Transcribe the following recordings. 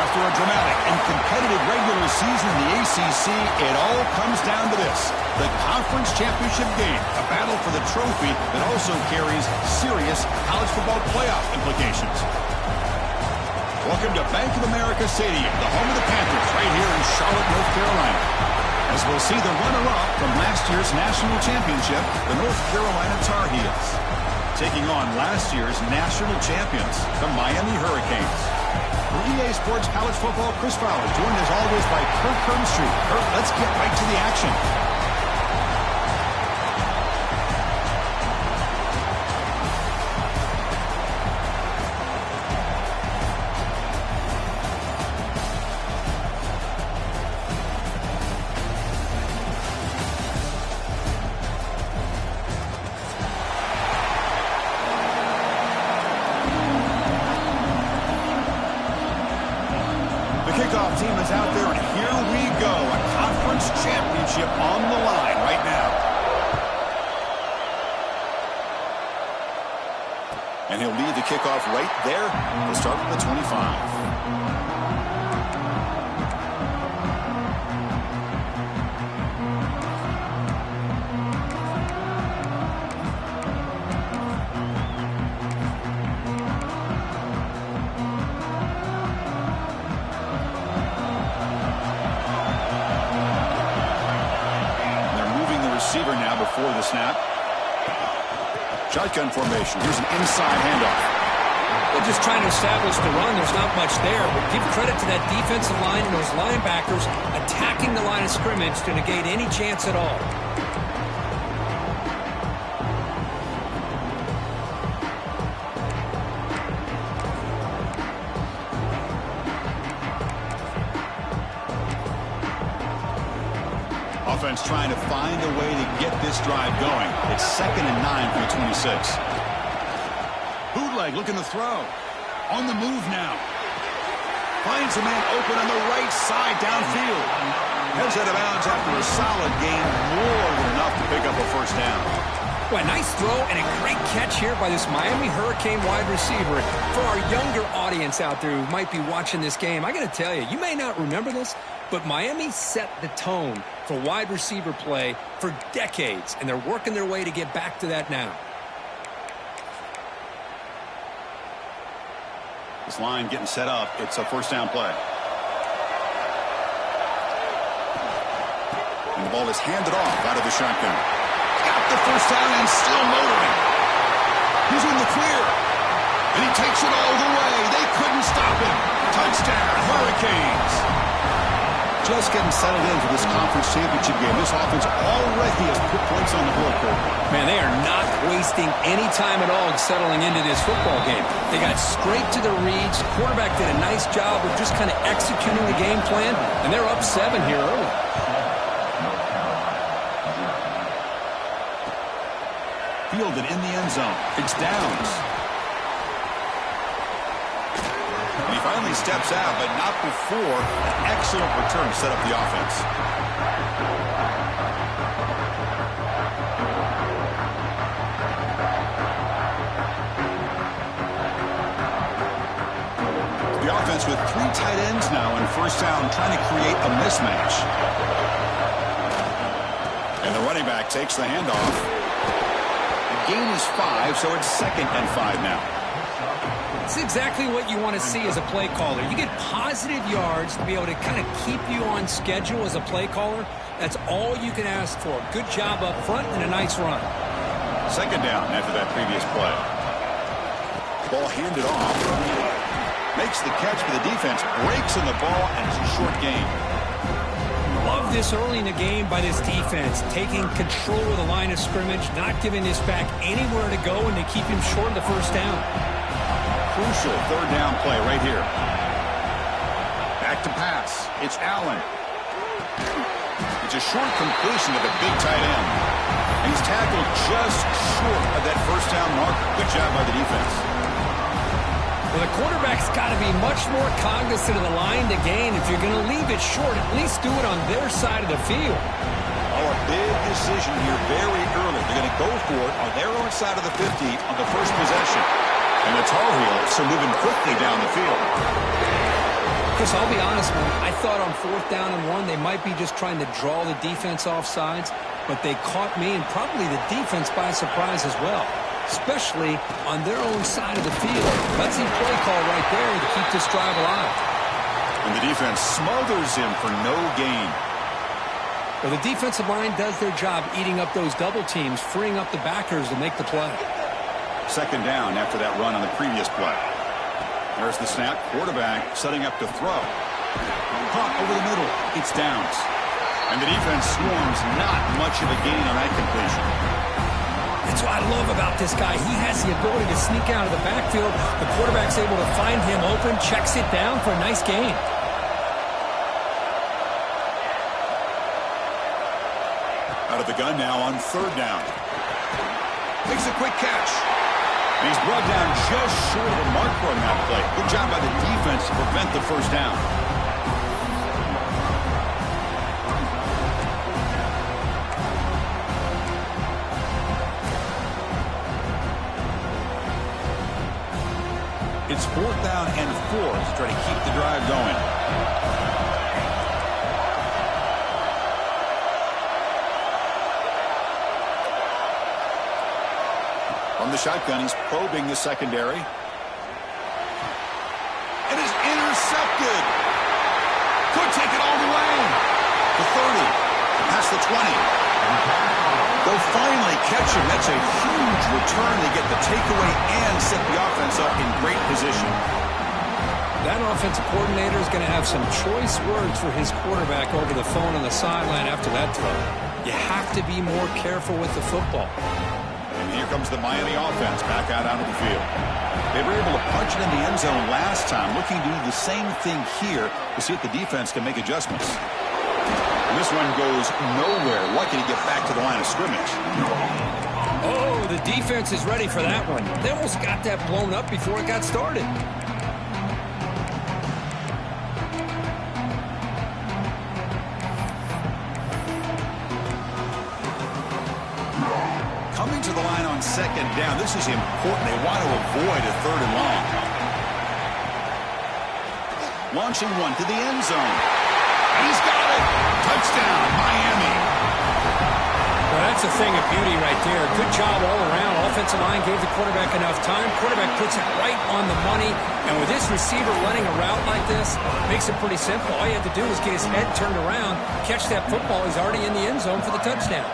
After a dramatic and competitive regular season in the ACC, it all comes down to this: the conference championship game, a battle for the trophy that also carries serious college football playoff implications. Welcome to Bank of America Stadium, the home of the Panthers, right here in Charlotte, North Carolina. As we'll see the runner-up from last year's national championship, the North Carolina Tar Heels, taking on last year's national champions, the Miami Hurricanes. For EA Sports College Football, Chris Fowler, joined as always by Kirk Hermstreet. Kirk, let's get right to the action. Kickoff team is out there, and here we go. A conference championship on the line right now. And he'll lead the kickoff right there. He'll start from the 25. Receiver now before the snap. Shotgun formation. Here's an inside handoff. They're just trying to establish the run. There's not much there, but give credit to that defensive line and those linebackers attacking the line of scrimmage to negate any chance at all. Offense trying to find a way to get this drive going. It's 2nd and 9 for the 26. Bootleg looking to throw. On the move now. Finds a man open on the right side downfield. Heads out of bounds after a solid gain. More than enough to pick up a first down. Well, a nice throw and a great catch here by this Miami Hurricane wide receiver. For our younger audience out there who might be watching this game, I got to tell you, you may not remember this, but Miami set the tone for wide receiver play for decades, and they're working their way to get back to that now. This line getting set up. It's a first down play. And the ball is handed off out of the shotgun. Got the first down and still motoring. He's in the clear. And he takes it all the way. They couldn't stop him. Touchdown, Hurricanes. Just getting settled in for this conference championship game. This offense already has put points on the board, Kirk. Man, they are not wasting any time at all settling into this football game. They got straight to the reads. Quarterback did a nice job of just kind of executing the game plan, and they're up 7 here early. Fielded in the end zone. It's Downs. And he finally steps out, but not before an excellent return to set up the offense. The offense with 3 tight ends now in first down, trying to create a mismatch. And the running back takes the handoff. The gain is 5, so it's 2nd and 5 now. It's exactly what you want to see as a play caller. You get positive yards to be able to kind of keep you on schedule as a play caller. That's all you can ask for. Good job up front and a nice run. 2nd down after that previous play. Ball handed off. Makes the catch for the defense. Breaks in the ball, and it's a short gain. Love this early in the game by this defense. Taking control of the line of scrimmage, not giving this back anywhere to go, and to keep him short of the first down. Crucial 3rd down play right here. Back to pass. It's Allen. It's a short completion to the big tight end. And he's tackled just short of that first down marker. Good job by the defense. Well, the quarterback's got to be much more cognizant of the line to gain. If you're going to leave it short, at least do it on their side of the field. Oh, a big decision here very early. They're going to go for it on their own side of the 50 on the first possession. And the Tar Heels are moving quickly down the field. Chris, I'll be honest, man. I thought on 4th down and 1, they might be just trying to draw the defense off sides, but they caught me and probably the defense by surprise as well, especially on their own side of the field. Gutsy play call right there to keep this drive alive. And the defense smothers him for no gain. Well, the defensive line does their job eating up those double teams, freeing up the backers to make the play. 2nd down after that run on the previous play. There's the snap. Quarterback setting up to throw. Caught over the middle. It's downs. And the defense swarms. Not much of a gain on that completion. That's what I love about this guy. He has the ability to sneak out of the backfield. The quarterback's able to find him open, checks it down for a nice gain. Out of the gun now on 3rd down. Makes a quick catch. And he's brought down just short of the marker on that play. Good job by the defense to prevent the 1st down. It's 4th down and 4 to try to keep the drive going. From the shotgun, he's probing the secondary. And is intercepted. Could take it all the way. The 30. Past the 20. They'll finally catch him. That's a huge return. They get the takeaway and set the offense up in great position. That offensive coordinator is going to have some choice words for his quarterback over the phone on the sideline after that throw. You have to be more careful with the football. And here comes the Miami offense back out onto the field. They were able to punch it in the end zone last time, looking to do the same thing here to see if the defense can make adjustments. And this one goes nowhere. Lucky to get back to the line of scrimmage. Oh, the defense is ready for that one. They almost got that blown up before it got started. Coming to the line on 2nd down. This is important. They want to avoid a 3rd and long. Launching one to the end zone. And he's got it. Touchdown, Miami. Well, that's a thing of beauty right there. Good job all around. Offensive line gave the quarterback enough time. Quarterback puts it right on the money. And with this receiver running a route like this, makes it pretty simple. All you have to do is get his head turned around, catch that football. He's already in the end zone for the touchdown.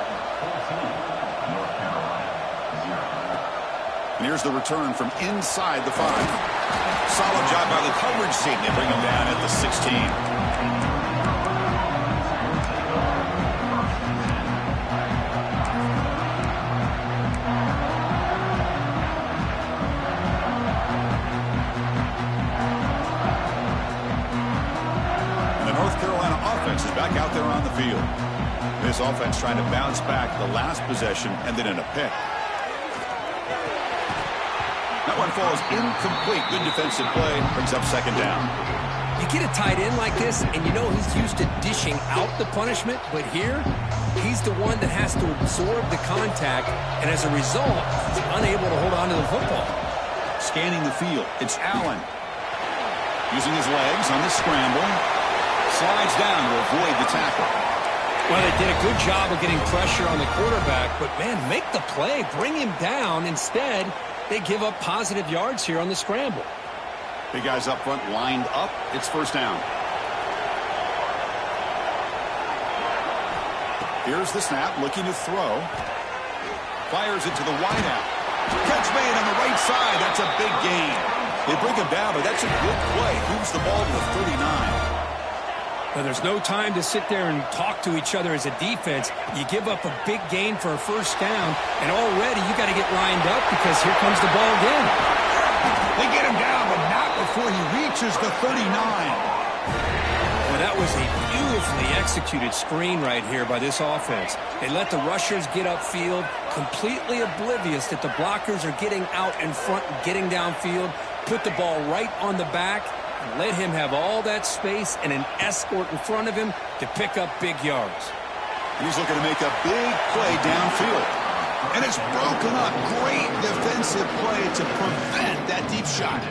And here's the return from inside the 5. Solid job by the coverage team. They bring him down at the 16. Is back out there on the field. This offense trying to bounce back the last possession and then in a pick. That one falls incomplete. Good defensive play. Brings up 2nd down. You get a tight end like this, and you know he's used to dishing out the punishment, but here, he's the one that has to absorb the contact, and as a result, he's unable to hold on to the football. Scanning the field. It's Allen. Using his legs on the scramble. Slides down to avoid the tackle. Well, they did a good job of getting pressure on the quarterback, but, man, make the play. Bring him down. Instead, they give up positive yards here on the scramble. Big guys up front lined up. It's 1st down. Here's the snap, looking to throw. Fires it to the wideout. Catch made on the right side. That's a big gain. They bring him down, but that's a good play. Moves the ball to the 39. Now, there's no time to sit there and talk to each other as a defense. You give up a big gain for a 1st down, and already you got to get lined up because here comes the ball again. They get him down, but not before he reaches the 39. Well, that was a beautifully executed screen right here by this offense. They let the rushers get upfield, completely oblivious that the blockers are getting out in front and getting downfield, put the ball right on the back, and let him have all that space and an escort in front of him to pick up big yards. He's looking to make a big play downfield. And it's broken up. Great defensive play to prevent that deep shot.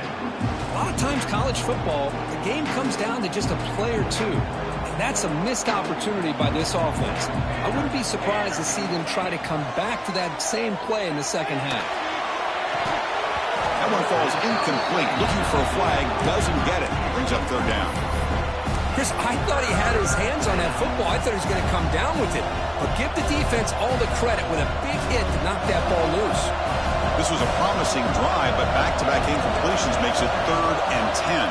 A lot of times college football, the game comes down to just a play or two. And that's a missed opportunity by this offense. I wouldn't be surprised to see them try to come back to that same play in the second half. That one falls incomplete. Looking for a flag, doesn't get it. Brings up third down. Chris, I thought he had his hands on that football. I thought he was going to come down with it. But give the defense all the credit with a big hit to knock that ball loose. This was a promising drive, but back-to-back incompletions makes it 3rd and 10.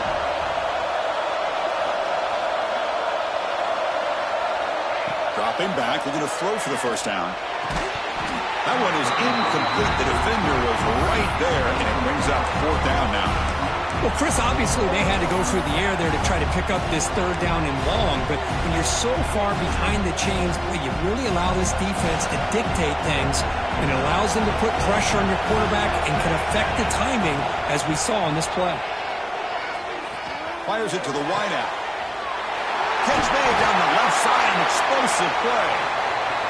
Dropping back, looking to throw for the first down. That one is incomplete. The defender was right there, and it brings up 4th down now. Well, Chris, obviously they had to go through the air there to try to pick up this 3rd down and long, but when you're so far behind the chains, boy, you really allow this defense to dictate things, and it allows them to put pressure on your quarterback and can affect the timing, as we saw on this play. Fires it to the wideout. Catch made down the left side, an explosive play.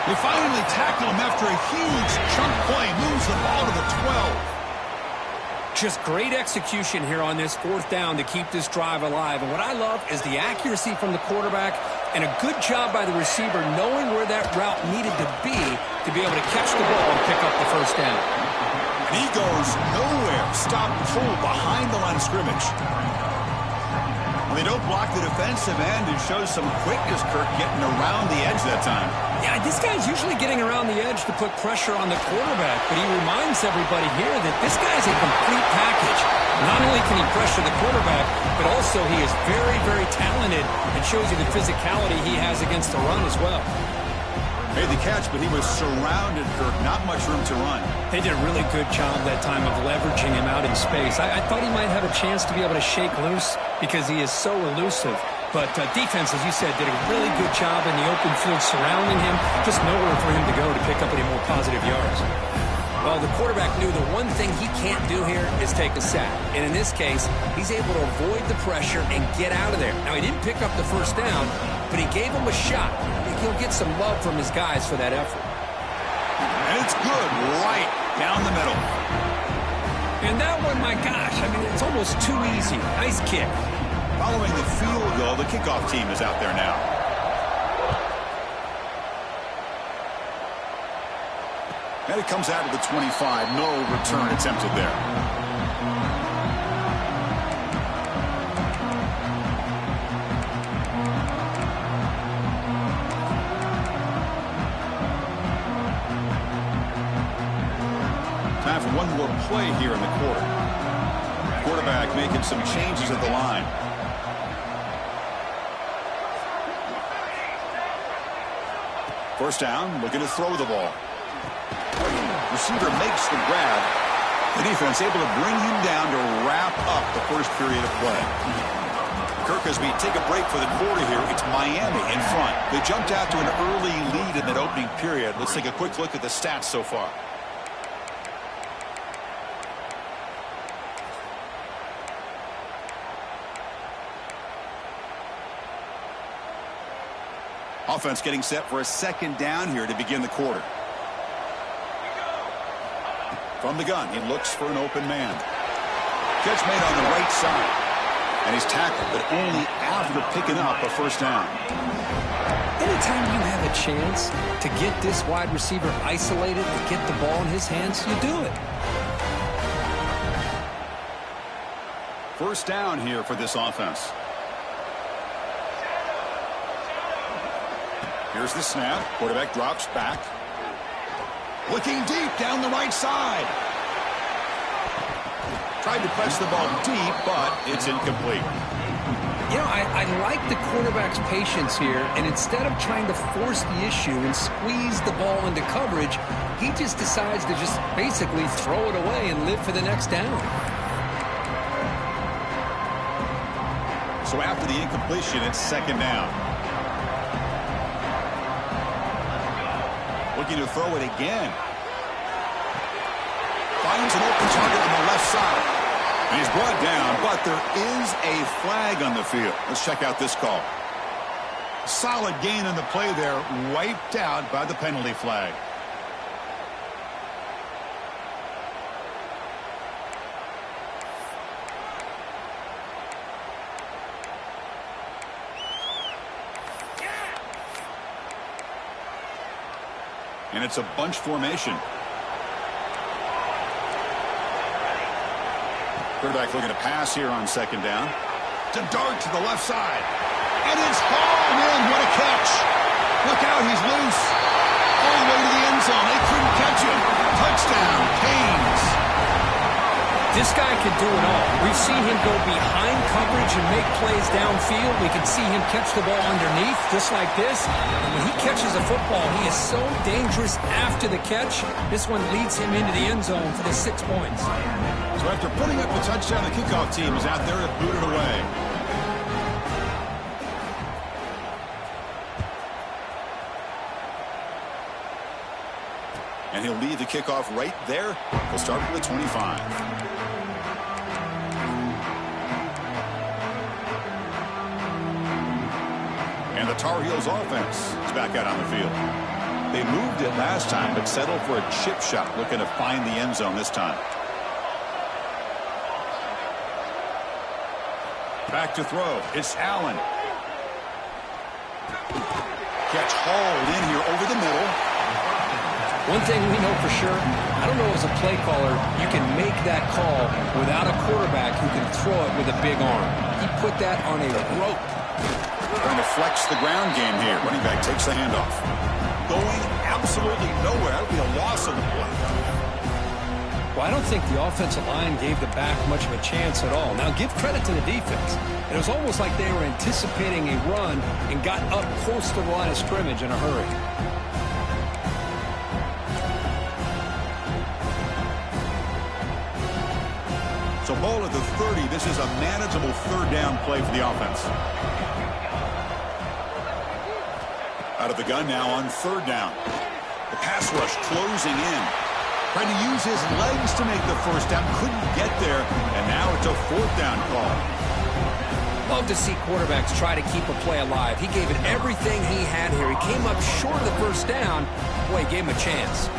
They finally tackle him after a huge chunk play, moves the ball to the 12. Just great execution here on this 4th down to keep this drive alive. And what I love is the accuracy from the quarterback and a good job by the receiver knowing where that route needed to be able to catch the ball and pick up the first down. And he goes nowhere. Stop pull behind the line of scrimmage. Well, they don't block the defensive end. It shows some quickness, Kirk, getting around the edge that time. Yeah, this guy's usually getting around the edge to put pressure on the quarterback, but he reminds everybody here that this guy's a complete package. Not only can he pressure the quarterback, but also he is very, very talented and shows you the physicality he has against the run as well. Made the catch, but he was surrounded, Kirk. Not much room to run. They did a really good job that time of leveraging him out in space. I thought he might have a chance to be able to shake loose because he is so elusive. But defense, as you said, did a really good job in the open field surrounding him. Just nowhere for him to go to pick up any more positive yards. Well, the quarterback knew the one thing he can't do here is take a sack. And in this case, he's able to avoid the pressure and get out of there. Now, he didn't pick up the first down, but he gave him a shot. I think he'll get some love from his guys for that effort. And it's good, right down the middle. And that one, my gosh, I mean, it's almost too easy. Nice kick. Following the field goal, the kickoff team is out there now. And it comes out of the 25. No return attempted there. Time for one more play here in the quarter. Quarterback making some changes at the line. First down, looking to throw the ball. Receiver makes the grab. The defense able to bring him down to wrap up the first period of play. Kirk, as we take a break for the quarter here, it's Miami in front. They jumped out to an early lead in that opening period. Let's take a quick look at the stats so far. Offense getting set for a second down here to begin the quarter. From the gun, he looks for an open man. Catch made on the right side. And he's tackled, but only after picking up a first down. Anytime you have a chance to get this wide receiver isolated and get the ball in his hands, you do it. First down here for this offense. Here's the snap. Quarterback drops back. Looking deep down the right side. Tried to press the ball deep, but it's incomplete. You know, I like the quarterback's patience here, and instead of trying to force the issue and squeeze the ball into coverage, he just decides to just basically throw it away and live for the next down. So after the incompletion, it's second down. Looking to throw it again. Finds an open target on the left side. And he's brought down, but there is a flag on the field. Let's check out this call. Solid gain on the play there, wiped out by the penalty flag. And it's a bunch formation. Quarterback looking to pass here on second down. To dart to the left side. And it's hauled in. What a catch. Look out, he's loose. All the way to the end zone. They couldn't catch him. Touchdown, Canes. This guy can do it all. We've seen him go behind coverage and make plays downfield. We can see him catch the ball underneath, just like this. And when he catches a football, he is so dangerous after the catch. This one leads him into the end zone for the 6 points. So after putting up the touchdown, the kickoff team is out there to boot it away. And he'll lead the kickoff right there. He'll start with the 25. And the Tar Heels offense is back out on the field. They moved it last time, but settled for a chip shot, looking to find the end zone this time. Back to throw. It's Allen. Catch hauled in here over the middle. One thing we know for sure, I don't know as a play caller, you can make that call without a quarterback who can throw it with a big arm. He put that on a rope. Trying to flex the ground game here. Running back takes the handoff. Going absolutely nowhere. That would be a loss on the play. Well, I don't think the offensive line gave the back much of a chance at all. Now, give credit to the defense. It was almost like they were anticipating a run and got up close to the line of scrimmage in a hurry. So ball at the 30. This is a manageable third down play for the offense. Out of the gun now on third down. The pass rush closing in. Trying to use his legs to make the first down. Couldn't get there. And now it's a fourth down call. Love to see quarterbacks try to keep a play alive. He gave it everything he had here. He came up short of the first down. Boy, he gave him a chance.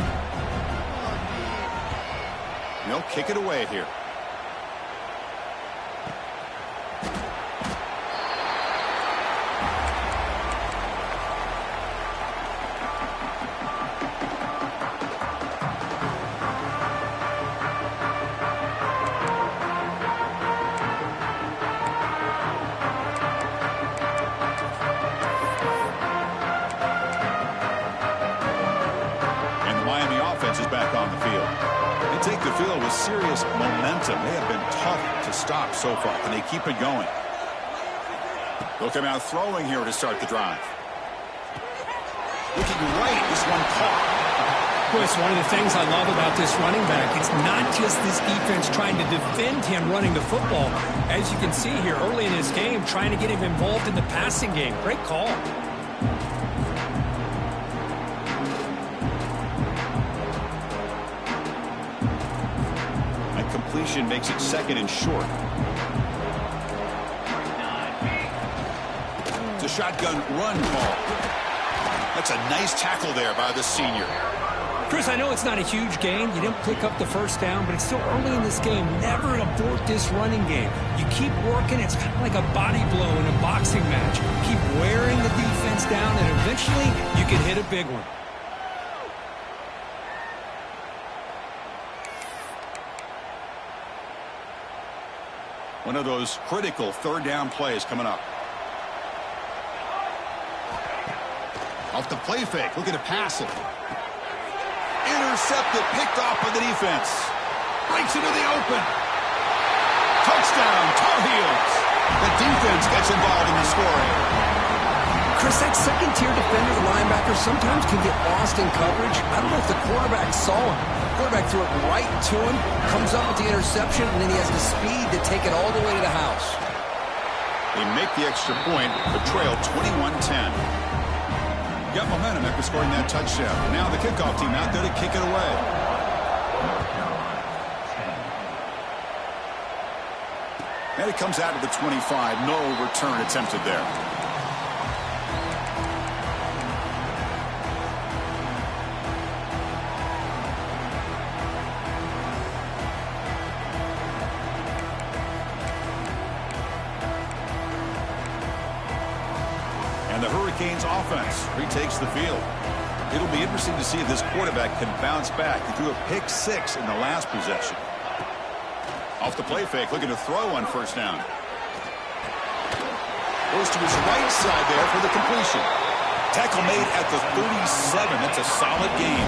They'll kick it away here. Take the field with serious momentum. They have been tough to stop so far. Can they keep it going? They'll come out throwing here to start the drive. Looking right, this one caught. Of course, one of the things I love about this running back, it's not just this defense trying to defend him running the football. As you can see here early in his game, trying to get him involved in the passing game. Great call. Completion makes it second and short. It's a shotgun run call. That's a nice tackle there by the senior. Chris, I know it's not a huge gain. You didn't pick up the first down, but it's still early in this game. Never abort this running game. You keep working. It's kind of like a body blow in a boxing match. Keep wearing the defense down, and eventually you can hit a big one. One of those critical third down plays coming up. Off the play fake, looking to pass it. Intercepted, picked off by the defense. Breaks into the open. Touchdown, Tar Heels. The defense gets involved in the scoring. Chris, that second-tier defender, the linebacker, sometimes can get lost in coverage. I don't know if the quarterback saw him. Quarterback threw it right to him, comes up with the interception, and then he has the speed to take it all the way to the house. They make the extra point, but trail 21-10. Got momentum after scoring that touchdown. Now the kickoff team out there to kick it away. And it comes out of the 25. No return attempted there. And the Hurricanes offense retakes the field. It'll be interesting to see if this quarterback can bounce back. He threw a pick 6 in the last possession. Off the play fake, looking to throw on first down. Goes to his right side there for the completion. Tackle made at the 37. That's a solid gain.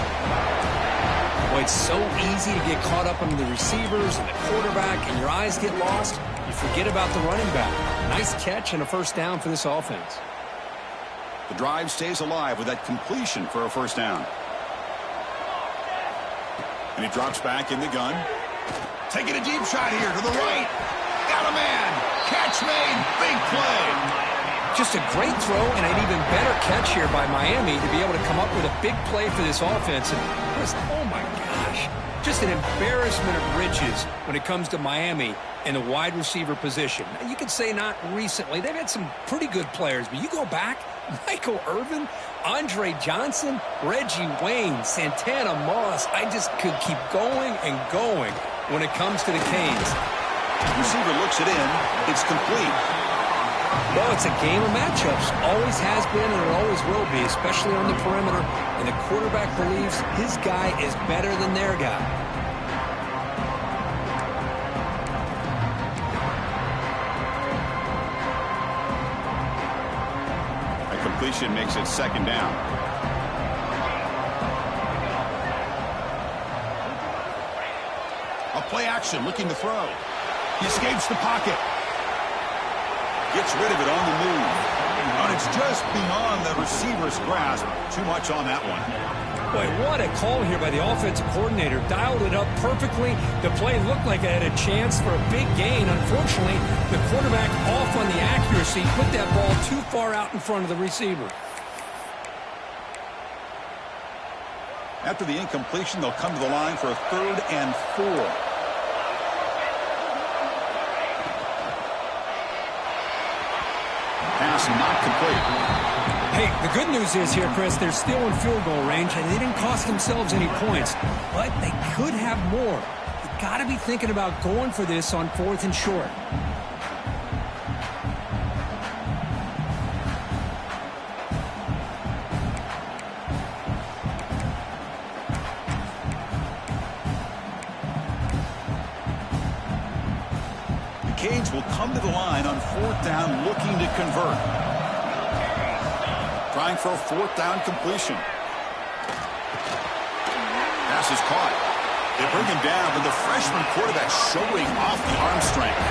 Boy, it's so easy to get caught up on the receivers and the quarterback, and your eyes get lost. You forget about the running back. Nice catch and a first down for this offense. The drive stays alive with that completion for a first down. And he drops back in the gun. Taking a deep shot here to the right. Got a man. Catch made. Big play. Just a great throw and an even better catch here by Miami to be able to come up with a big play for this offense. And oh my gosh, just an embarrassment of riches when it comes to Miami in the wide receiver position. You could say not recently. They've had some pretty good players, but you go back, Michael Irvin, Andre Johnson, Reggie Wayne, Santana Moss. I just could keep going and going when it comes to the Canes. Receiver looks it in. It's complete. Well, it's a game of matchups. Always has been and it always will be, especially on the perimeter. And the quarterback believes his guy is better than their guy. A completion makes it second down. A play action looking to throw. He escapes the pocket. Gets rid of it on the move. And it's just beyond the receiver's grasp. Too much on that one. Boy, what a call here by the offensive coordinator. Dialed it up perfectly. The play looked like it had a chance for a big gain. Unfortunately, the quarterback off on the accuracy, put that ball too far out in front of the receiver. After the incompletion, they'll come to the line for a 3rd and 4. Pass not complete. Hey, the good news is here, Chris, they're still in field goal range, and they didn't cost themselves any points. But they could have more. You got to be thinking about going for this on 4th and short. Canes will come to the line on 4th down looking to convert. Trying for a 4th down completion. Pass is caught. They bring him down, but the freshman quarterback showing off the arm strength.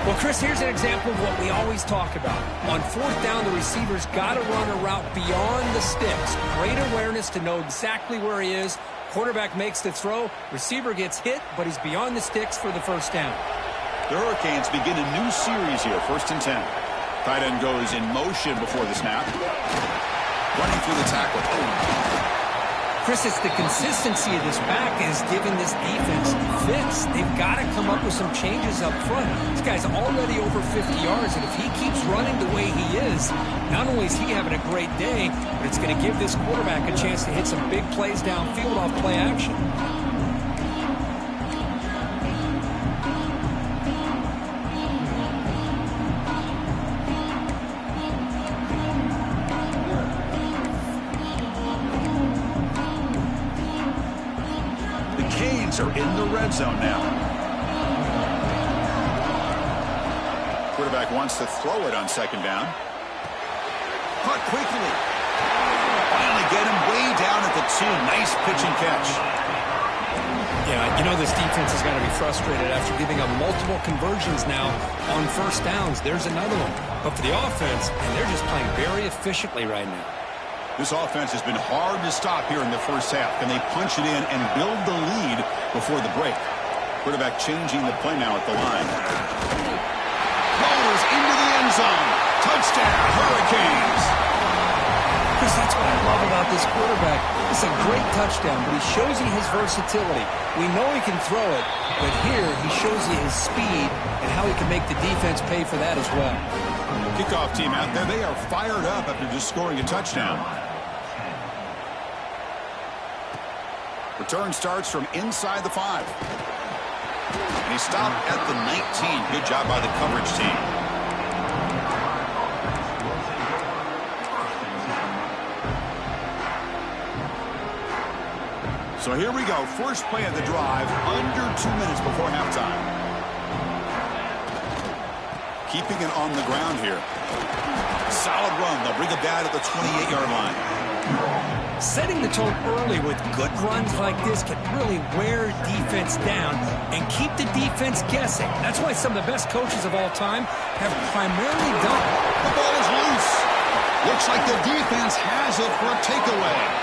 Well, Chris, here's an example of what we always talk about. On 4th down, the receiver's got to run a route beyond the sticks. Great awareness to know exactly where he is. Quarterback makes the throw. Receiver gets hit, but he's beyond the sticks for the first down. The Hurricanes begin a new series here, 1st and 10. Tight end goes in motion before the snap. Running through the tackle. Chris, it's the consistency of this back is giving this defense fits. They've got to come up with some changes up front. This guy's already over 50 yards, and if he keeps running the way he is, not only is he having a great day, but it's going to give this quarterback a chance to hit some big plays downfield off play action. Are in the red zone now. Quarterback wants to throw it on 2nd down. Caught quickly. Finally get him way down at the 2. Nice pitch and catch. Yeah, you know this defense has got to be frustrated after giving up multiple conversions now on 1st downs. There's another one. But for the offense, and they're just playing very efficiently right now. This offense has been hard to stop here in the first half. Can they punch it in and build the lead before the break? Quarterback changing the play now at the line. Bowlers into the end zone. Touchdown, Hurricanes. Chris, that's what I love about this quarterback. It's a great touchdown, but he shows you his versatility. We know he can throw it, but here he shows you his speed and how he can make the defense pay for that as well. Kickoff team out there, they are fired up after just scoring a touchdown. Return starts from inside the 5. And he stopped at the 19. Good job by the coverage team. So here we go. First play of the drive, under 2 minutes before halftime. Keeping it on the ground here. Solid run. They'll bring it down at the 28-yard line. Setting the tone early with good runs like this can really wear defense down and keep the defense guessing. That's why some of the best coaches of all time have primarily done it. The ball is loose. Looks like the defense has it for a takeaway.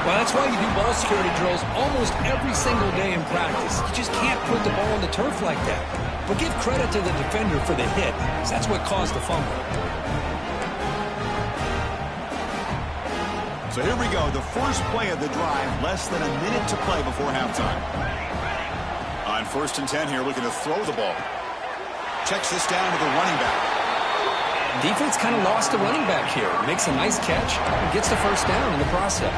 Well, that's why you do ball security drills almost every single day in practice. You just can't put the ball on the turf like that. But give credit to the defender for the hit, because that's what caused the fumble. So here we go, the first play of the drive, less than a minute to play before halftime. On 1st and 10 here, looking to throw the ball. Checks this down to the running back. Defense kind of lost the running back here. Makes a nice catch and gets the first down in the process.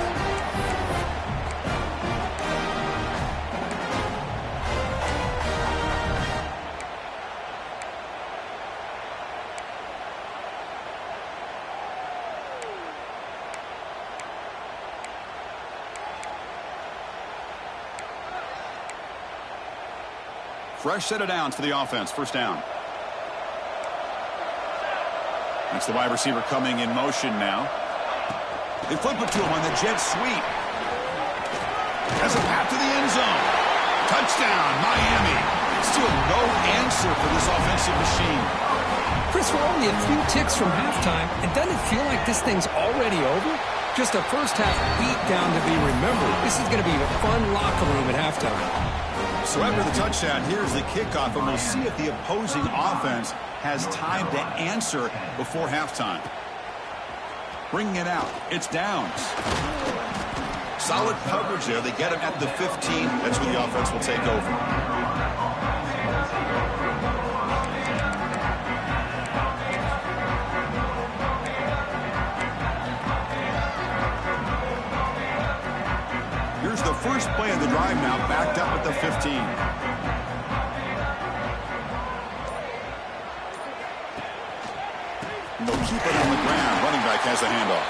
Fresh set of downs for the offense. First down. That's the wide receiver coming in motion now. They flip it to him on the jet sweep. Has a path to the end zone. Touchdown, Miami. Still no answer for this offensive machine. Chris, we're only a few ticks from halftime, and doesn't it feel like this thing's already over? Just a first-half beatdown to be remembered. This is going to be a fun locker room at halftime. So after the touchdown, here's the kickoff, and we'll see if the opposing offense has time to answer before halftime. Bringing it out. It's Downs. Solid coverage there. They get him at the 15. That's where the offense will take over. Here's the first play of the drive now, backed up at the 15. And they'll keep it on the ground. Running back has the handoff.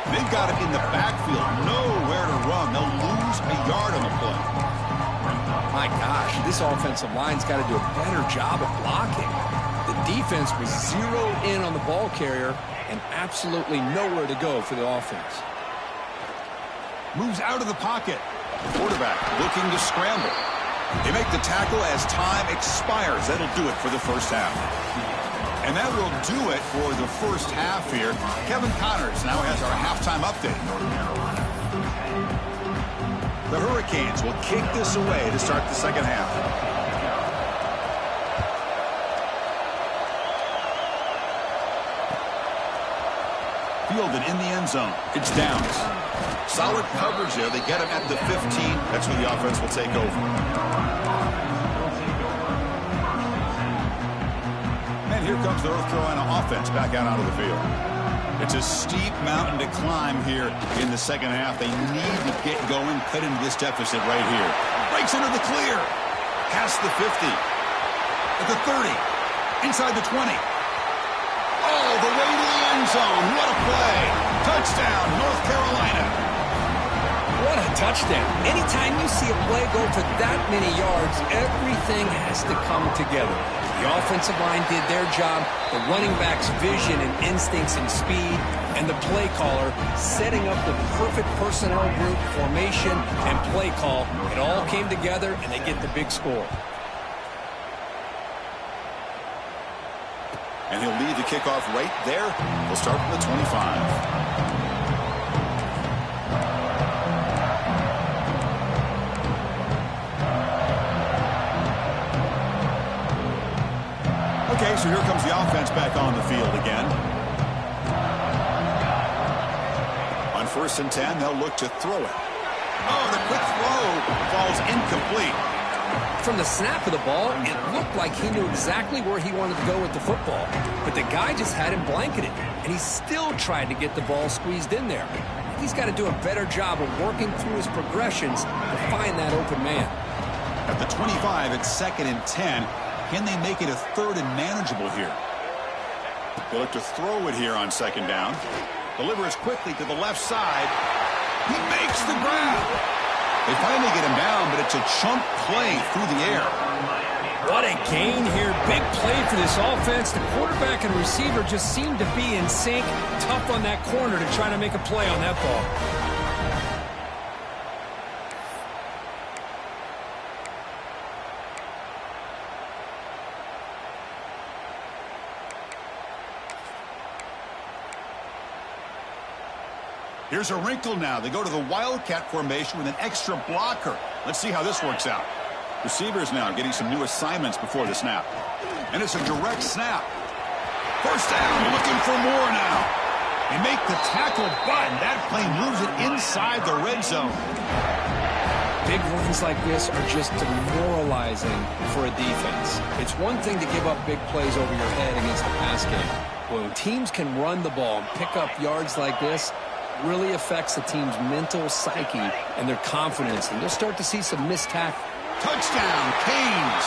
They've got it in the backfield. Nowhere to run. They'll lose a yard on the play. My gosh, this offensive line's got to do a better job of blocking. The defense was zeroed in on the ball carrier and absolutely nowhere to go for the offense. Moves out of the pocket. Quarterback looking to scramble. They make the tackle as time expires. That'll do it for the first half. And that will do it for the first half here. Kevin Connors now has our halftime update. The Hurricanes will kick this away to start the second half. Fielded in the end zone. It's Downs. Solid coverage there. They get him at the 15. That's where the offense will take over. And here comes the North Carolina offense back out onto the field. It's a steep mountain to climb here in the second half. They need to get going, cut into this deficit right here. Breaks into the clear. Past the 50. At the 30. Inside the 20. All the way to the end zone. What a play. Touchdown, North Carolina. What a touchdown. Anytime you see a play go for that many yards, everything has to come together. The offensive line did their job, the running back's vision and instincts and speed, and the play caller setting up the perfect personnel group, formation, and play call. It all came together, and they get the big score. And he'll lead the kickoff right there. We'll start from the 25. Okay, so here comes the offense back on the field again. On 1st and 10, they'll look to throw it. Oh, the quick throw falls incomplete. From the snap of the ball, it looked like he knew exactly where he wanted to go with the football. But the guy just had him blanketed, and he still tried to get the ball squeezed in there. He's got to do a better job of working through his progressions to find that open man. At the 25, it's 2nd and 10. Can they make it a 3rd and manageable here? They look to throw it here on 2nd down. Delivers quickly to the left side. He makes the grab. They finally get him down, but it's a chunk play through the air. What a gain here. Big play for this offense. The quarterback and receiver just seem to be in sync. Tough on that corner to try to make a play on that ball. Here's a wrinkle now. They go to the Wildcat formation with an extra blocker. Let's see how this works out. Receivers now getting some new assignments before the snap. And it's a direct snap. First down, looking for more now. They make the tackle, but that plane moves it inside the red zone. Big runs like this are just demoralizing for a defense. It's one thing to give up big plays over your head against the pass game. When teams can run the ball and pick up yards like this, really affects the team's mental psyche and their confidence. And you'll start to see some missed tackles. Touchdown, Canes.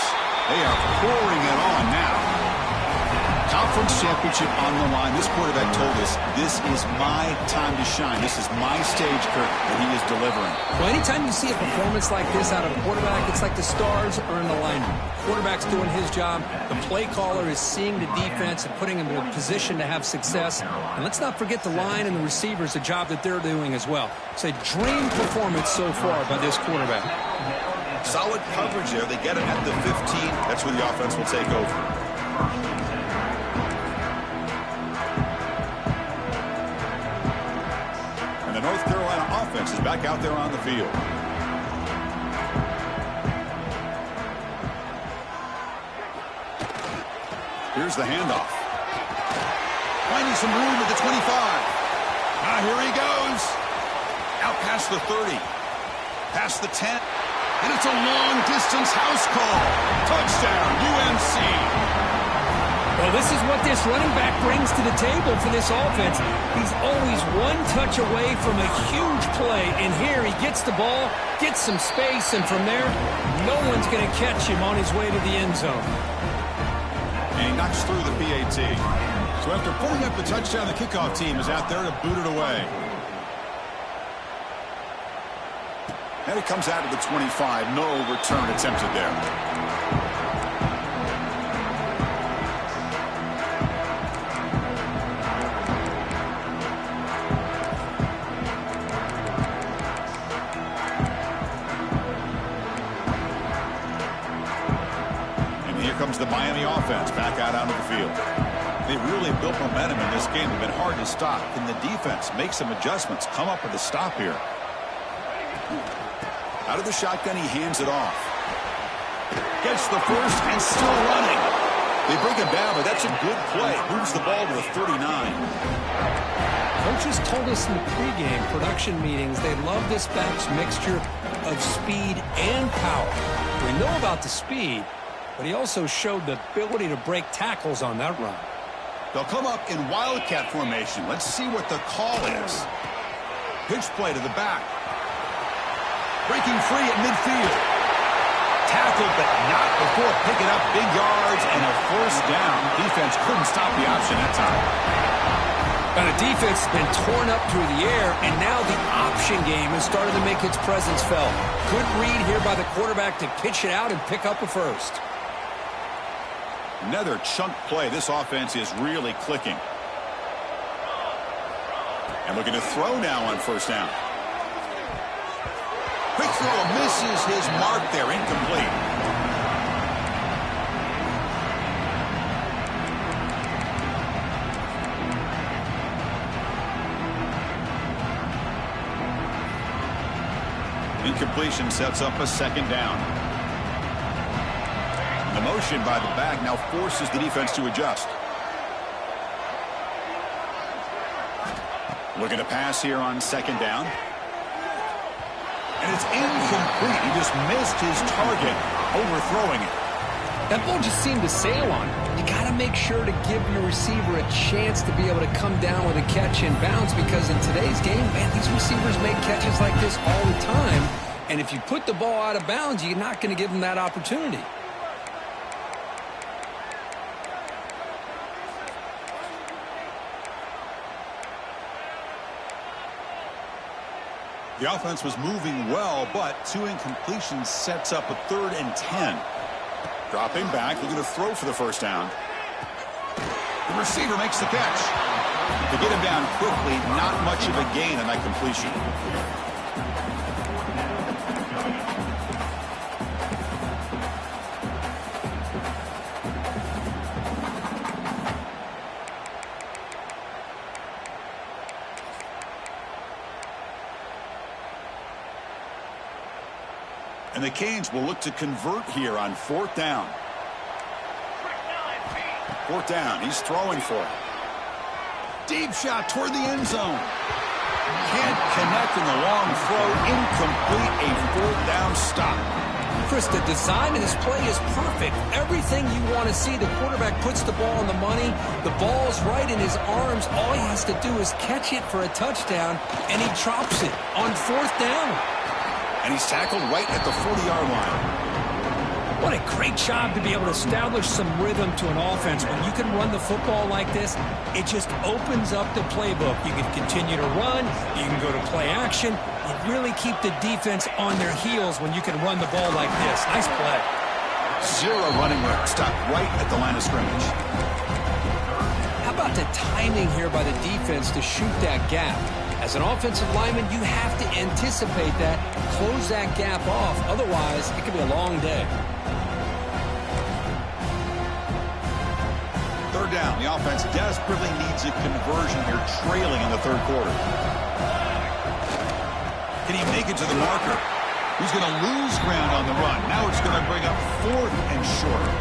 They are pouring it on now. Conference championship on the line. This quarterback told us, this is my time to shine. This is my stage, Kirk, and he is delivering. Well, anytime you see a performance like this out of a quarterback, it's like the stars are in alignment. Quarterback's doing his job. The play caller is seeing the defense and putting him in a position to have success. And let's not forget the line and the receivers, the job that they're doing as well. It's a dream performance so far by this quarterback. Solid coverage there. They get him at the 15. That's where the offense will take over. And the North Carolina offense is back out there on the field. Here's the handoff. Finding some room at the 25. Here he goes. Out past the 30. Past the 10. And it's a long-distance house call. Touchdown, UNC. Well, this is what this running back brings to the table for this offense. He's always one touch away from a huge play. And here he gets the ball, gets some space, and from there, no one's going to catch him on his way to the end zone. And he knocks through the PAT. So after pulling up the touchdown, the kickoff team is out there to boot it away. And it comes out of the 25. No return attempted there. And here comes the Miami offense back out onto the field. They really built momentum in this game. It's been hard to stop. Can the defense make some adjustments, come up with a stop here? Out of the shotgun, he hands it off. Gets the first and still running. They bring him down, but that's a good play. Moves the ball to the 39. Coaches told us in the pregame production meetings they love this back's mixture of speed and power. We know about the speed, but he also showed the ability to break tackles on that run. They'll come up in Wildcat formation. Let's see what the call is. Pitch play to the back. Breaking free at midfield. Tackled, but not before picking up big yards and a first down. Defense couldn't stop the option that time. And the defense has been torn up through the air, and now the option game has started to make its presence felt. Good read here by the quarterback to pitch it out and pick up a first. Another chunk play. This offense is really clicking. And looking to throw now on first down. Quick throw misses his mark there. Incomplete. Incompletion sets up a second down. The motion by the back now forces the defense to adjust. Looking to pass here on second down. And it's incomplete. He just missed his target, overthrowing it. That ball just seemed to sail on him. You got to make sure to give your receiver a chance to be able to come down with a catch and bounce, because in today's game, man, these receivers make catches like this all the time. And if you put the ball out of bounds, you're not going to give them that opportunity. The offense was moving well, but 2 incompletions sets up a 3rd and 10. Dropping back, looking to throw for the first down. The receiver makes the catch. To get him down quickly, not much of a gain on that completion. And the Canes will look to convert here on 4th down. 4th down, he's throwing for it. Deep shot toward the end zone. Can't connect in the long throw. Incomplete, a 4th down stop. Chris, the design of this play is perfect. Everything you want to see. The quarterback puts the ball on the money. The ball's right in his arms. All he has to do is catch it for a touchdown, and he drops it on 4th down. And he's tackled right at the 40-yard line. What a great job to be able to establish some rhythm to an offense. When you can run the football like this, it just opens up the playbook. You can continue to run. You can go to play action. You really keep the defense on their heels when you can run the ball like this. Nice play. 0 running room. Stopped right at the line of scrimmage. How about the timing here by the defense to shoot that gap? As an offensive lineman, you have to anticipate that, close that gap off. Otherwise, it could be a long day. 3rd down. The offense desperately needs a conversion here, trailing in the 3rd quarter. Can he make it to the marker? He's going to lose ground on the run. Now it's going to bring up 4th and short.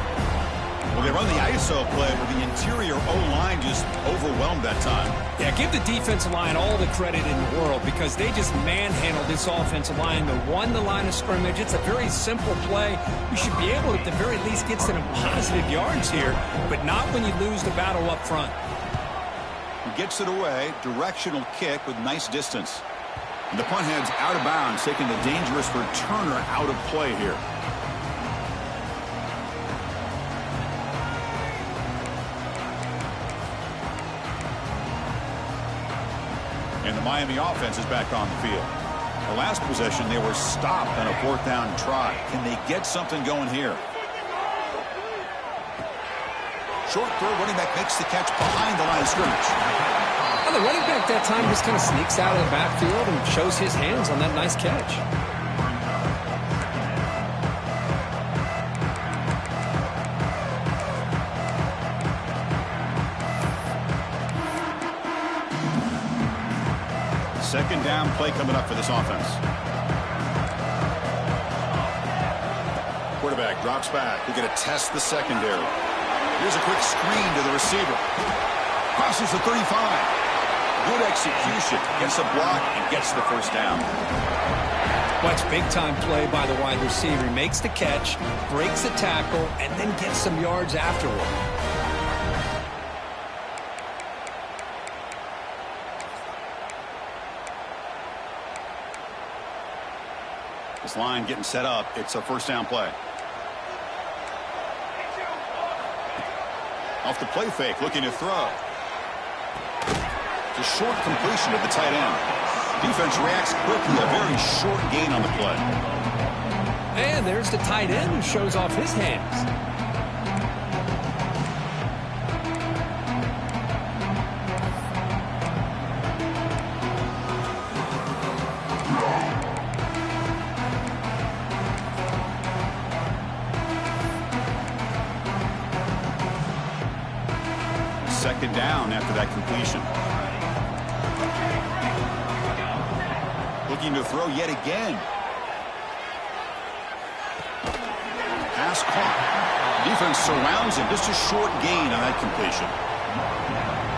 Well, they run the ISO play where the interior O-line just overwhelmed that time. Yeah, give the defensive line all the credit in the world because they just manhandled this offensive line to run the line of scrimmage. It's a very simple play. You should be able to, at the very least, get some positive yards here, but not when you lose the battle up front. He gets it away. Directional kick with nice distance. And the punt heads out of bounds, taking the dangerous returner out of play here. And the Miami offense is back on the field. The last possession, they were stopped on a 4th down try. Can they get something going here? Short throw, running back makes the catch behind the line of scrimmage. Well, the running back that time just kind of sneaks out of the backfield and shows his hands on that nice catch. Second down play coming up for this offense. Quarterback drops back. We're going to test the secondary. Here's a quick screen to the receiver. Crosses the 35. Good execution. Gets a block and gets the first down. Well, it's big-time play by the wide receiver. He makes the catch, breaks the tackle, and then gets some yards afterward. This line getting set up. It's a first down play. Off the play fake, looking to throw. It's a short completion of the tight end. Defense reacts quickly. A very short gain on the play. And there's the tight end who shows off his hands. Second down after that completion. Looking to throw yet again. Pass caught. Defense surrounds him. Just a short gain on that completion.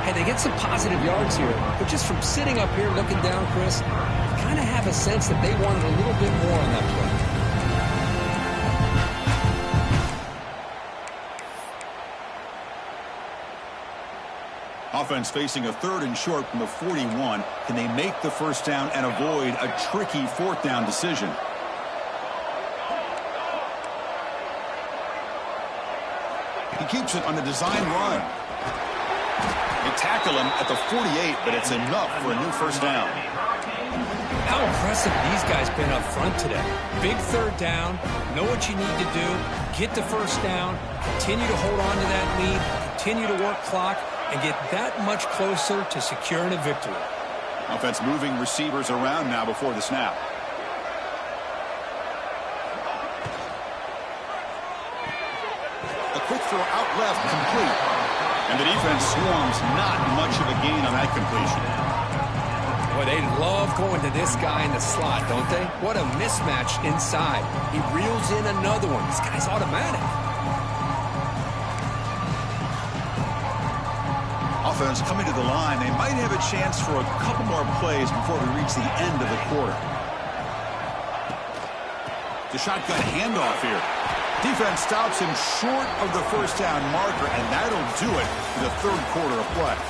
Hey, they get some positive yards here, but just from sitting up here looking down, Chris, you kind of have a sense that they wanted a little bit more on that play. Offense facing a 3rd and short from the 41. Can they make the first down and avoid a tricky 4th down decision? He keeps it on the design run. They tackle him at the 48, but it's enough for a new first down. How impressive these guys been up front today. Big third down, know what you need to do, get the first down, continue to hold on to that lead, continue to work clock, and get that much closer to securing a victory. Offense moving receivers around now before the snap. A quick throw out left, complete. And the defense swarms, not much of a gain on that completion. Boy, they love going to this guy in the slot, don't they? What a mismatch inside. He reels in another one. This guy's automatic. Offense coming to the line. They might have a chance for a couple more plays before we reach the end of the quarter. The shotgun handoff here. Defense stops him short of the first down marker, and that'll do it for the third quarter of play.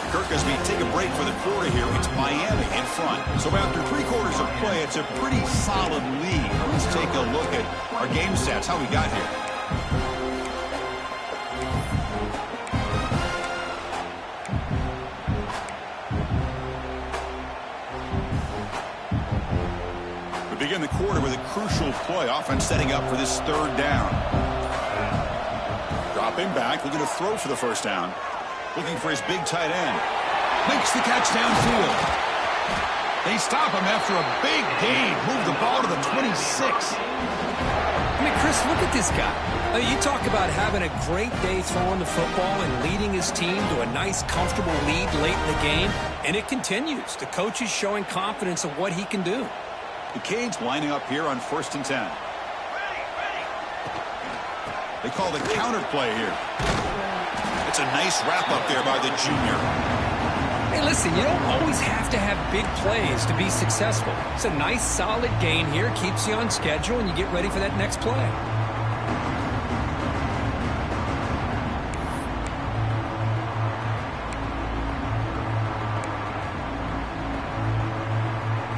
Kirk, as we take a break for the quarter here, it's Miami in front. So after 3 quarters of play, it's a pretty solid lead. Let's take a look at our game stats, how we got here. Begin the quarter with a crucial play. Offense setting up for this third down. Dropping back, looking to throw for the first down. Looking for his big tight end. Makes the catch downfield. They stop him after a big gain. Move the ball to the 26. I mean, Chris, look at this guy. I mean, you talk about having a great day throwing the football and leading his team to a nice, comfortable lead late in the game, and it continues. The coach is showing confidence of what he can do. The Canes lining up here on 1st and 10. They call the counter play here. It's a nice wrap up there by the junior. Hey, listen, you don't always have to have big plays to be successful. It's a nice, solid gain here. Keeps you on schedule, and you get ready for that next play.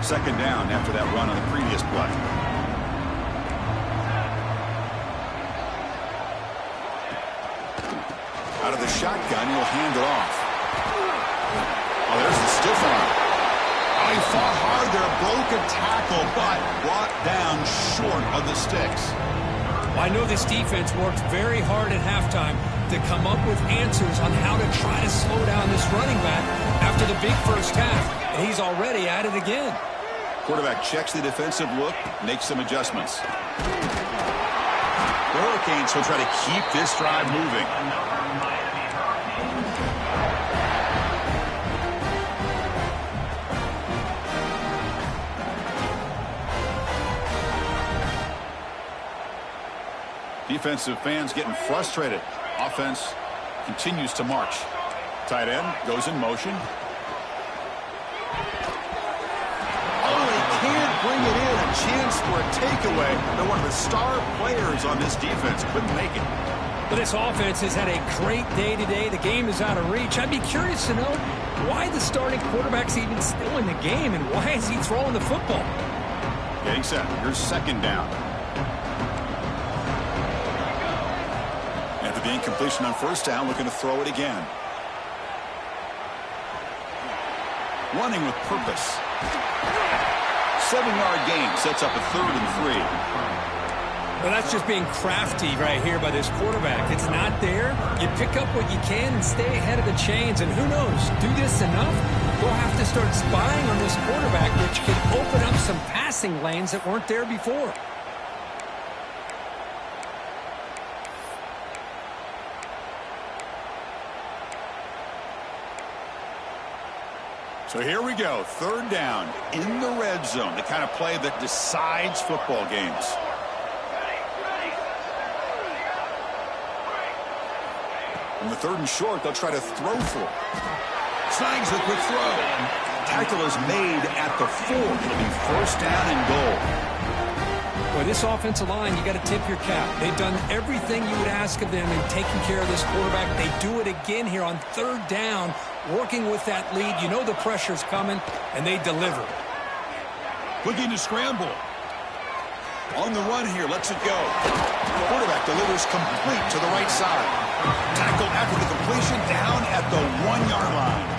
Second down after that run on the previous play. Out of the shotgun, he'll hand it off. Oh, there's the stiff arm. Oh, he fought hard there, broke a tackle, but brought down short of the sticks. Well, I know this defense worked very hard at halftime to come up with answers on how to try to slow down this running back after the big first half, and he's already at it again. Quarterback checks the defensive look, makes some adjustments. The Hurricanes will try to keep this drive moving. Defensive fans getting frustrated. Offense continues to march. Tight end goes in motion. Bring it in, a chance for a takeaway. They're one of the star players on this defense. Couldn't make it. But this offense has had a great day today. The game is out of reach. I'd be curious to know why the starting quarterback's even still in the game and why is he throwing the football? Getting set. Here's second down. After the incompletion on first down, looking to throw it again. Running with purpose. 7-yard gain sets up a 3rd and 3. Well, that's just being crafty right here by this quarterback. It's not there. You pick up what you can and stay ahead of the chains. And who knows, do this enough, we'll have to start spying on this quarterback, which can open up some passing lanes that weren't there before. So here we go, 3rd down in the red zone, the kind of play that decides football games. On the 3rd and short, they'll try to throw for it. Snags the quick throw. Tackle is made at the 4. It'll be 1st down and goal. Boy, this offensive line, you got to tip your cap. They've done everything you would ask of them in taking care of this quarterback. They do it again here on 3rd down, working with that lead. You know the pressure's coming, and they deliver. Looking to scramble. On the run here, lets it go. Quarterback delivers complete to the right side. Tackle after the completion, down at the 1-yard line.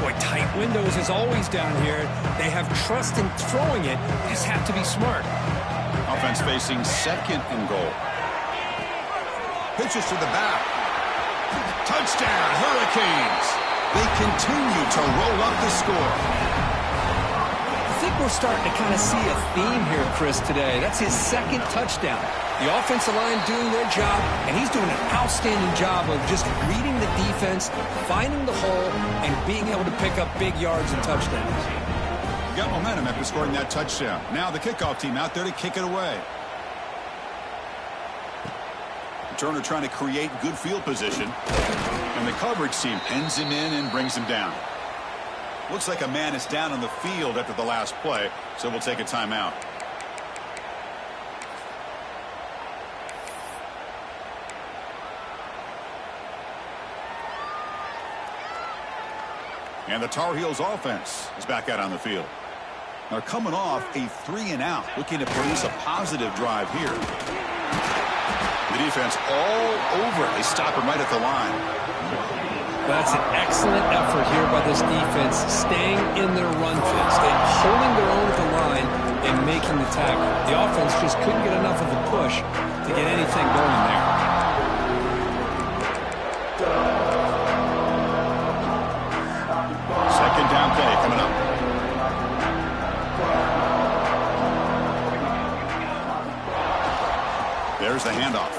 Boy, tight windows is always down here. They have trust in throwing it. They just have to be smart. Offense facing 2nd and goal. Pitches to the back. Touchdown, Hurricanes. They continue to roll up the score. I think we're starting to kind of see a theme here, Chris, today. That's his 2nd touchdown. The offensive line doing their job, and he's doing an outstanding job of just reading the defense, finding the hole, and being able to pick up big yards and touchdowns. Got momentum after scoring that touchdown. Now the kickoff team out there to kick it away. Turner trying to create good field position. And the coverage team pins him in and brings him down. Looks like a man is down on the field after the last play, so we'll take a timeout. And the Tar Heels offense is back out on the field. They're coming off a 3-and-out, looking to produce a positive drive here. The defense all over it. They stop him right at the line. That's an excellent effort here by this defense, staying in their run fits, holding their own at the line and making the tackle. The offense just couldn't get enough of a push to get anything going there. Second down play coming up. There's the handoff.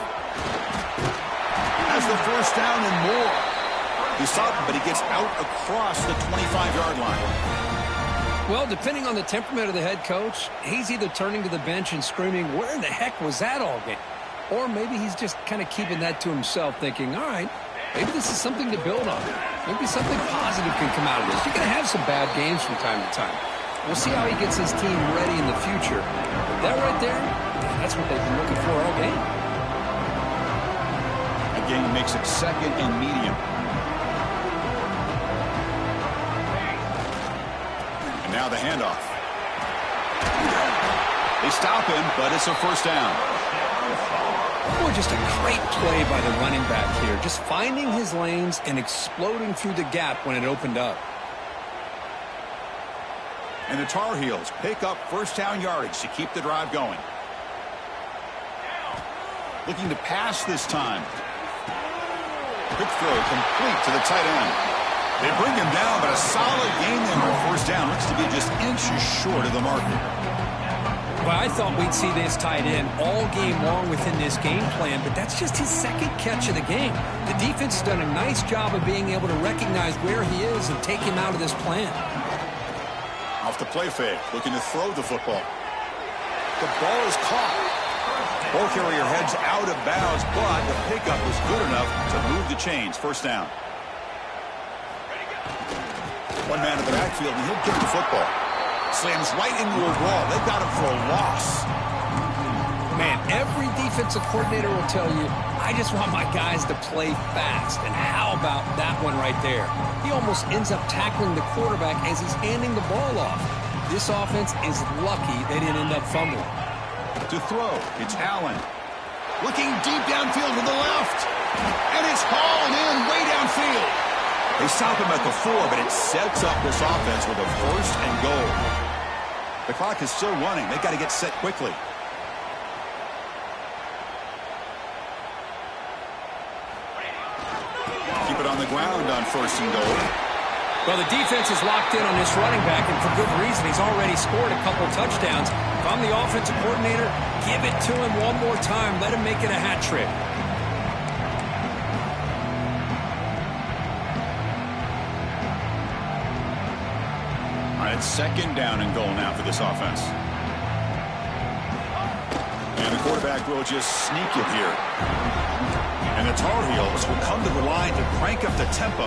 Has the first down and more. He's stopped, but he gets out across the 25-yard line. Well, depending on the temperament of the head coach, he's either turning to the bench and screaming, where in the heck was that all game? Or maybe he's just kind of keeping that to himself, thinking, all right, maybe this is something to build on. Maybe something positive can come out of this. You're going to have some bad games from time to time. We'll see how he gets his team ready in the future. That right there, that's what they've been looking for all game. Again, makes it 2nd and medium. And now the handoff. They stop him, but it's a first down. Boy, just a great play by the running back here. Just finding his lanes and exploding through the gap when it opened up. And the Tar Heels pick up first down yardage to keep the drive going. Looking to pass this time. Quick throw complete to the tight end. They bring him down, but a solid gain there on first down. Looks to be just inches short of the marker. Well, I thought we'd see this tight end all game long within this game plan, but that's just his 2nd catch of the game. The defense has done a nice job of being able to recognize where he is and take him out of this plan. Off the play fake, looking to throw the football. The ball is caught. Ball carrier heads out of bounds, but the pickup was good enough to move the chains. First down. One man in the backfield, and he'll get the football. Slams right into a wall. They've got him for a loss. Man, every defensive coordinator will tell you, I just want my guys to play fast. And how about that one right there? He almost ends up tackling the quarterback as he's handing the ball off. This offense is lucky they didn't end up fumbling. To throw, it's Allen. Looking deep downfield to the left. And it's hauled in way downfield. They stop him at the 4, but it sets up this offense with a first and goal. The clock is still running. They've got to get set quickly. Keep it on the ground on first and goal. Well, the defense is locked in on this running back, and for good reason. He's already scored a couple touchdowns. If I'm the offensive coordinator, give it to him one more time. Let him make it a hat trick. All right, 2nd down and goal now for this offense. And the quarterback will just sneak it here. And the Tar Heels will come to the line to crank up the tempo.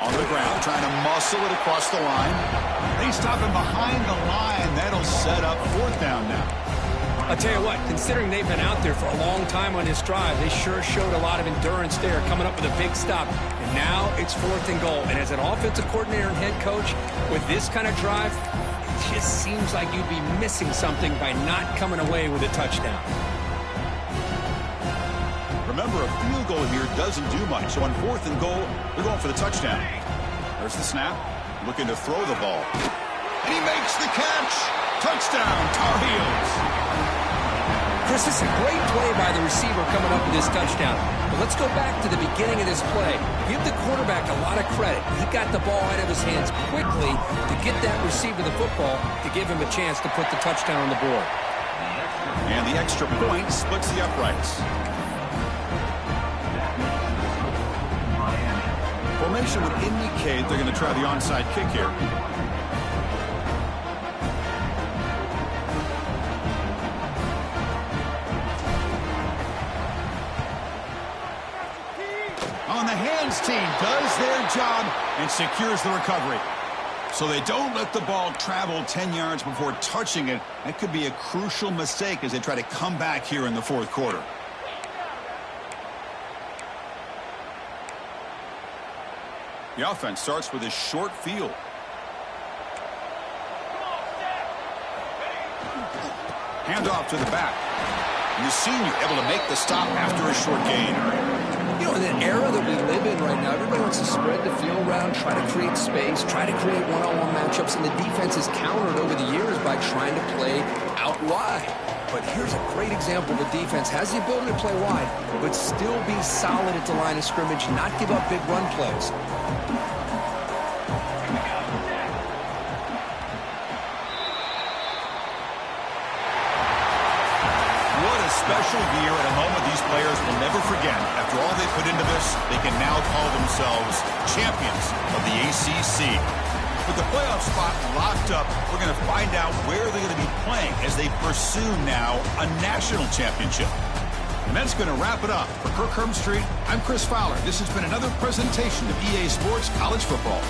On the ground, trying to muscle it across the line. They stop him behind the line. That'll set up 4th down now. I'll tell you what, considering they've been out there for a long time on this drive, they sure showed a lot of endurance there, coming up with a big stop. And now it's 4th and goal. And as an offensive coordinator and head coach, with this kind of drive, just seems like you'd be missing something by not coming away with a touchdown. Remember, a field goal here doesn't do much. So on 4th and goal, they're going for the touchdown. There's the snap. Looking to throw the ball. And he makes the catch. Touchdown, Tar Heels. Chris, this is a great play by the receiver coming up with this touchdown. But let's go back to the beginning of this play. Give the quarterback a lot of credit. He got the ball out of his hands quickly to get that receiver the football to give him a chance to put the touchdown on the board. And the extra point splits the uprights. Formation would indicate they're going to try the onside kick here. On the hands team does their job and secures the recovery. So they don't let the ball travel 10 yards before touching it. That could be a crucial mistake as they try to come back here in the 4th quarter. The offense starts with a short field. Hand off to the back. And the senior able to make the stop after a short gain. You know, in the era that we live in right now, everybody wants to spread the field around, try to create space, try to create one-on-one matchups, and the defense has countered over the years by trying to play out wide. But here's a great example of a defense has the ability to play wide, but still be solid at the line of scrimmage, not give up big run plays. Special year at a moment these players will never forget. After all they put into this, they can now call themselves champions of the ACC. With the playoff spot locked up, we're going to find out where they're going to be playing as they pursue now a national championship. And that's going to wrap it up. For Kirk Herbstreit, I'm Chris Fowler. This has been another presentation of EA Sports College Football.